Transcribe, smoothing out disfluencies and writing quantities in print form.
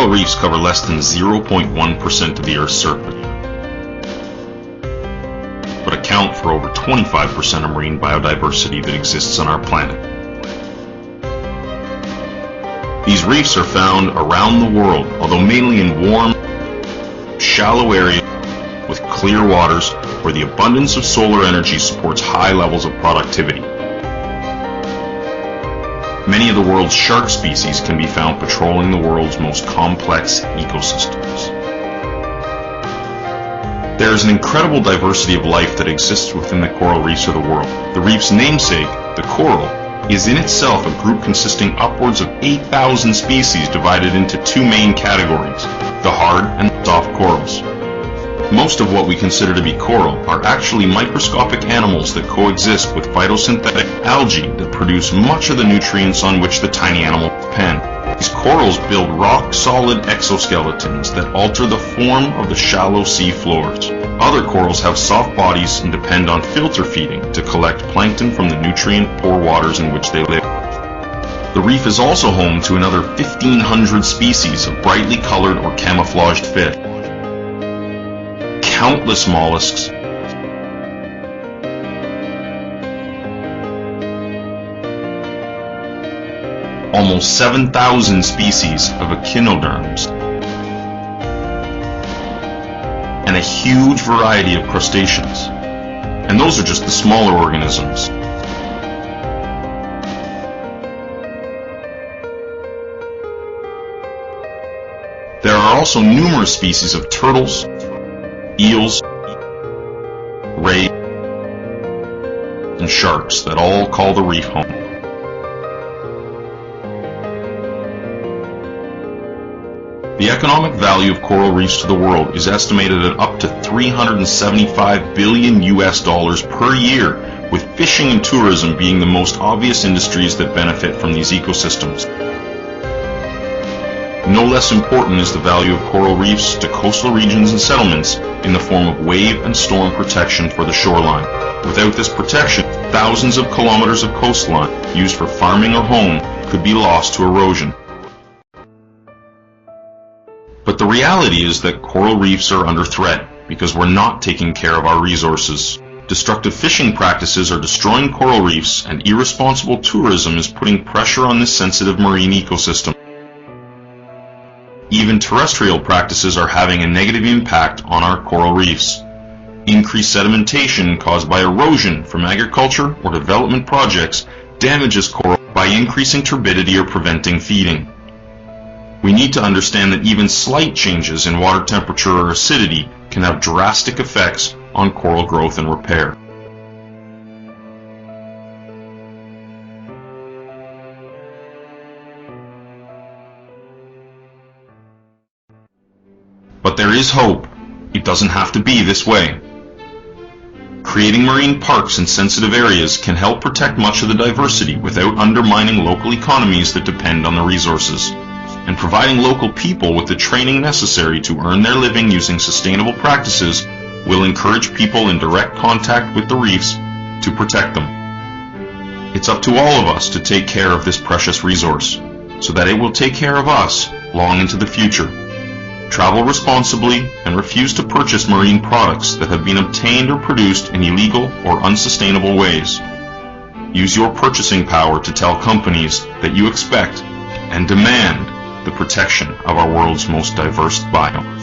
Coral reefs cover less than 0.1% of the Earth's surface, but account for over 25% of marine biodiversity that exists on our planet. These reefs are found around the world, although mainly in warm, shallow areas with clear waters where the abundance of solar energy supports high levels of productivity. Many of the world's shark species can be found patrolling the world's most complex ecosystems. There is an incredible diversity of life that exists within the coral reefs of the world. The reef's namesake, the coral, is in itself a group consisting upwards of 8,000 species divided into two main categories, the hard and soft corals. Most of what we consider to be coral are actually microscopic animals that coexist with photosynthetic algae that produce much of the nutrients on which the tiny animals depend. These corals build rock-solid exoskeletons that alter the form of the shallow sea floors. Other corals have soft bodies and depend on filter feeding to collect plankton from the nutrient-poor waters in which they live. The reef is also home to another 1,500 species of brightly colored or camouflaged fish, countless mollusks, almost 7,000 species of echinoderms, and a huge variety of crustaceans. And those are just the smaller organisms. There are also numerous species of turtles, eels, rays, and sharks that all call the reef home. The economic value of coral reefs to the world is estimated at up to $375 billion per year, with fishing and tourism being the most obvious industries that benefit from these ecosystems. No less important is the value of coral reefs to coastal regions and settlements in the form of wave and storm protection for the shoreline. Without this protection, thousands of kilometers of coastline used for farming or home could be lost to erosion. But the reality is that coral reefs are under threat because we're not taking care of our resources. Destructive fishing practices are destroying coral reefs, and irresponsible tourism is putting pressure on this sensitive marine ecosystem. Even terrestrial practices are having a negative impact on our coral reefs. Increased sedimentation caused by erosion from agriculture or development projects damages coral by increasing turbidity or preventing feeding. We need to understand that even slight changes in water temperature or acidity can have drastic effects on coral growth and repair. But there is hope. It doesn't have to be this way. Creating marine parks in sensitive areas can help protect much of the diversity without undermining local economies that depend on the resources. And providing local people with the training necessary to earn their living using sustainable practices will encourage people in direct contact with the reefs to protect them. It's up to all of us to take care of this precious resource, so that it will take care of us long into the future. Travel responsibly and refuse to purchase marine products that have been obtained or produced in illegal or unsustainable ways. Use your purchasing power to tell companies that you expect and demand the protection of our world's most diverse biome.